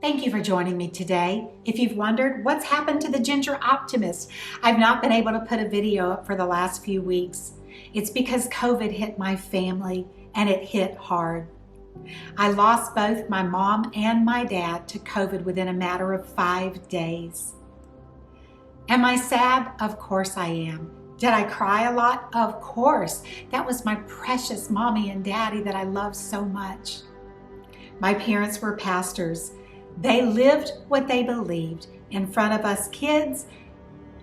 Thank you for joining me today. If you've wondered what's happened to the Ginger Optimist, I've not been able to put a video up for the last few weeks. It's because COVID hit my family and it hit hard. I lost both my mom and my dad to COVID within a matter of 5 days. Am I sad? Of course I am. Did I cry a lot? Of course. That was my precious mommy and daddy that I loved so much. My parents were pastors. They lived what they believed. In front of us kids,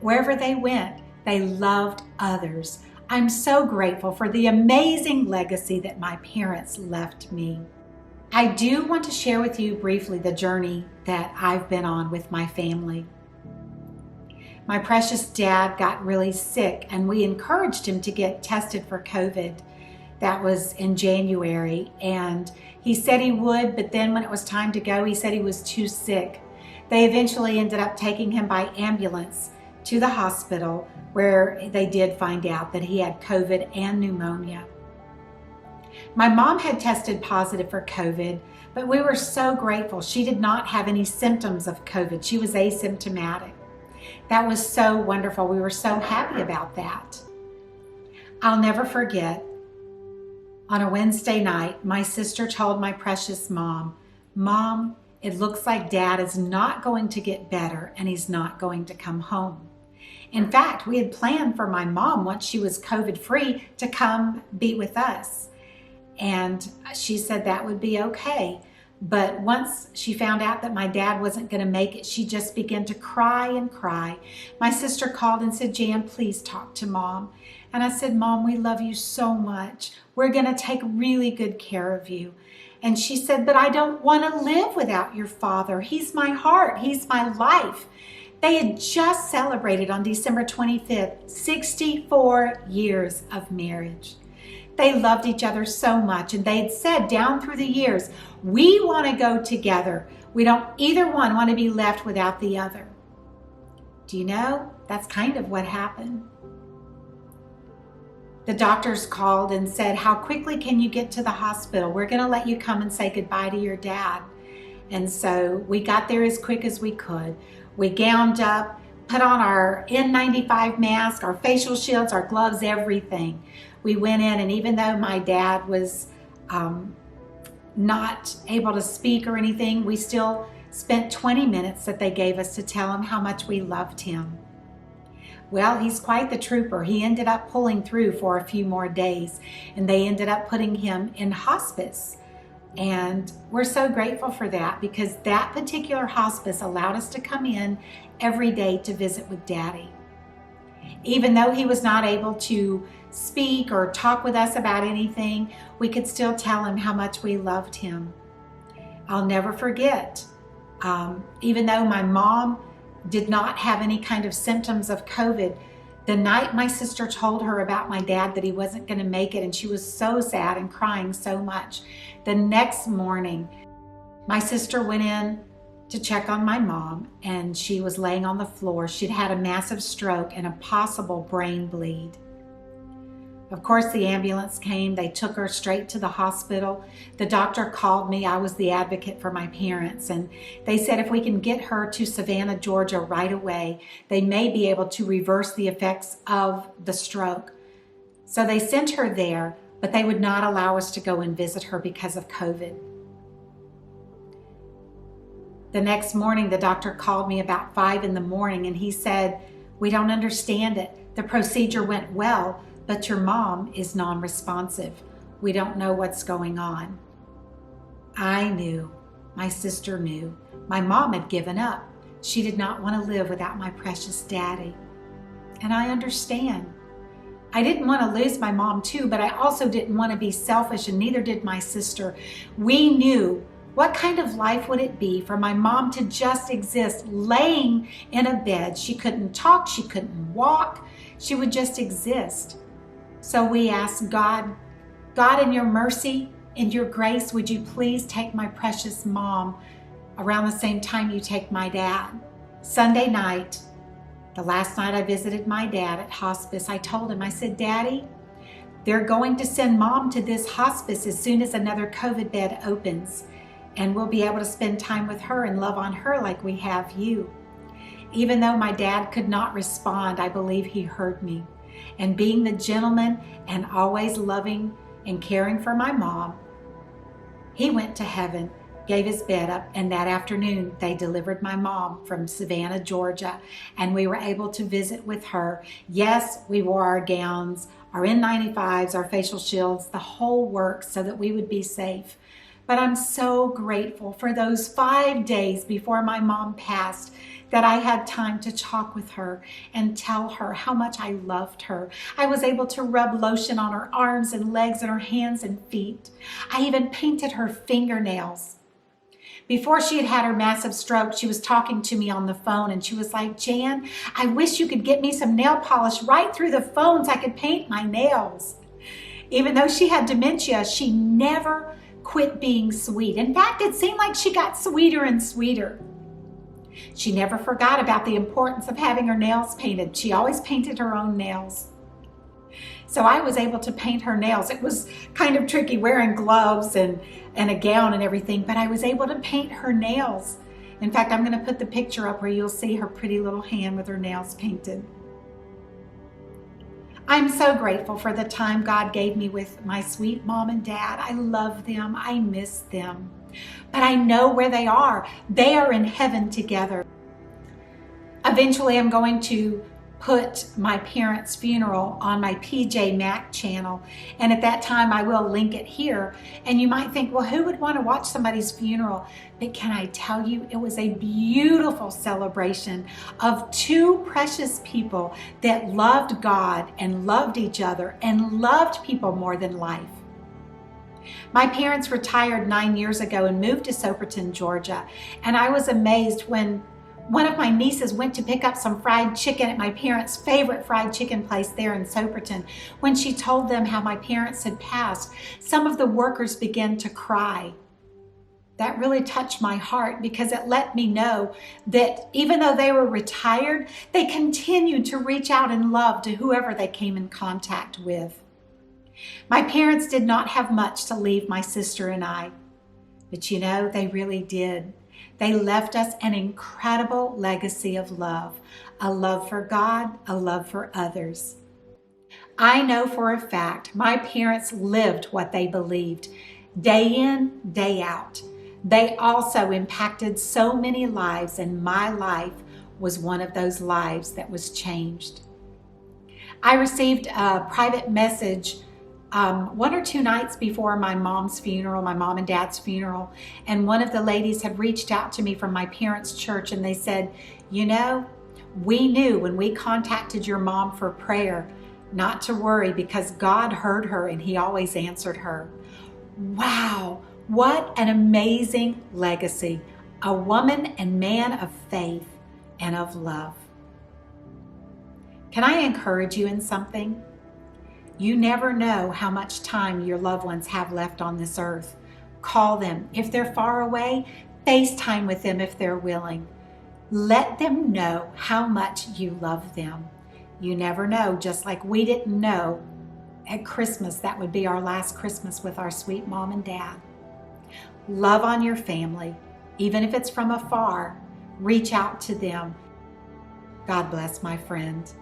wherever they went, they loved others. I'm so grateful for the amazing legacy that my parents left me. I do want to share with you briefly the journey that I've been on with my family. My precious dad got really sick and we encouraged him to get tested for COVID. That was in January, and he said he would, but then when it was time to go, he said he was too sick. They eventually ended up taking him by ambulance to the hospital where they did find out that he had COVID and pneumonia. My mom had tested positive for COVID, but we were so grateful. She did not have any symptoms of COVID. She was asymptomatic. That was so wonderful. We were so happy about that. I'll never forget, on a Wednesday night, my sister told my precious mom, "Mom, it looks like Dad is not going to get better and he's not going to come home." In fact, we had planned for my mom, once she was COVID-free, to come be with us. And she said that would be okay. But once she found out that my dad wasn't going to make it, she just began to cry and cry. My sister called and said, "Jan, please talk to Mom." And I said, "Mom, we love you so much. We're going to take really good care of you." And she said, "But I don't want to live without your father. He's my heart. He's my life." They had just celebrated on December 25th, 64 years of marriage. They loved each other so much, and they had said down through the years, we want to go together. We don't either one want to be left without the other. Do you know, that's kind of what happened. The doctors called and said, "How quickly can you get to the hospital? We're going to let you come and say goodbye to your dad." And so we got there as quick as we could. We gowned up, put on our N95 mask, our facial shields, our gloves, everything. We went in, and even though my dad was not able to speak or anything, we still spent 20 minutes that they gave us to tell him how much we loved him. Well, he's quite the trooper. He ended up pulling through for a few more days, and they ended up putting him in hospice. And we're so grateful for that, because that particular hospice allowed us to come in every day to visit with Daddy. Even though he was not able to speak or talk with us about anything, we could still tell him how much we loved him. I'll never forget, even though my mom did not have any kind of symptoms of COVID, the night my sister told her about my dad that he wasn't going to make it, and she was so sad and crying so much, the next morning my sister went in to check on my mom, and she was laying on the floor. She'd had a massive stroke and a possible brain bleed. Of course, the ambulance came. They took her straight to the hospital. The doctor called me. I was the advocate for my parents, and they said if we can get her to Savannah, Georgia right away, they may be able to reverse the effects of the stroke. So they sent her there, but they would not allow us to go and visit her because of COVID. The next morning, the doctor called me about 5 in the morning, and he said, "We don't understand it. The procedure went well, but your mom is non-responsive. We don't know what's going on." I knew. My sister knew. My mom had given up. She did not want to live without my precious daddy. And I understand. I didn't want to lose my mom too, but I also didn't want to be selfish, and neither did my sister. We knew, what kind of life would it be for my mom to just exist laying in a bed? She couldn't talk, she couldn't walk, she would just exist. So we asked God, "God, in your mercy, in your grace, would you please take my precious mom around the same time you take my dad?" Sunday night, the last night I visited my dad at hospice, I told him, I said, "Daddy, they're going to send Mom to this hospice as soon as another COVID bed opens." and we'll be able to spend time with her and love on her like we have you. Even though my dad could not respond, I believe he heard me. And being the gentleman and always loving and caring for my mom, he went to heaven, gave his bed up, and that afternoon they delivered my mom from Savannah, Georgia, and we were able to visit with her. Yes, we wore our gowns, our N95s, our facial shields, the whole works so that we would be safe. But I'm so grateful for those 5 days before my mom passed that I had time to talk with her and tell her how much I loved her. I was able to rub lotion on her arms and legs and her hands and feet. I even painted her fingernails. Before she had had her massive stroke, she was talking to me on the phone and she was like, Jan, I wish you could get me some nail polish right through the phone so I could paint my nails. Even though she had dementia, she never quit being sweet. In fact, it seemed like she got sweeter and sweeter. She never forgot about the importance of having her nails painted. She always painted her own nails. So I was able to paint her nails. It was kind of tricky wearing gloves and a gown and everything, but I was able to paint her nails. In fact, I'm going to put the picture up where you'll see her pretty little hand with her nails painted. I'm so grateful for the time God gave me with my sweet mom and dad. I love them. I miss them. But I know where they are. They are in heaven together. Eventually, I'm going to put my parents' funeral on my PJ Mac channel. And at that time, I will link it here. And you might think, well, who would want to watch somebody's funeral? But can I tell you, it was a beautiful celebration of two precious people that loved God and loved each other and loved people more than life. My parents retired 9 years ago and moved to Soperton, Georgia. And I was amazed when one of my nieces went to pick up some fried chicken at my parents' favorite fried chicken place there in Soperton. When she told them how my parents had passed, some of the workers began to cry. That really touched my heart because it let me know that even though they were retired, they continued to reach out in love to whoever they came in contact with. My parents did not have much to leave my sister and I, but you know, they really did. They left us an incredible legacy of love, a love for God, a love for others. I know for a fact my parents lived what they believed, day in, day out. They also impacted so many lives, and my life was one of those lives that was changed. I received a private message 1 or 2 nights before my mom's funeral, my mom and dad's funeral, and one of the ladies had reached out to me from my parents' church and they said, you know, we knew when we contacted your mom for prayer not to worry because God heard her and he always answered her. Wow, what an amazing legacy. A woman and man of faith and of love. Can I encourage you in something? You never know how much time your loved ones have left on this earth. Call them. If they're far away, FaceTime with them if they're willing. Let them know how much you love them. You never know, just like we didn't know at Christmas that would be our last Christmas with our sweet mom and dad. Love on your family, even if it's from afar. Reach out to them. God bless, my friend.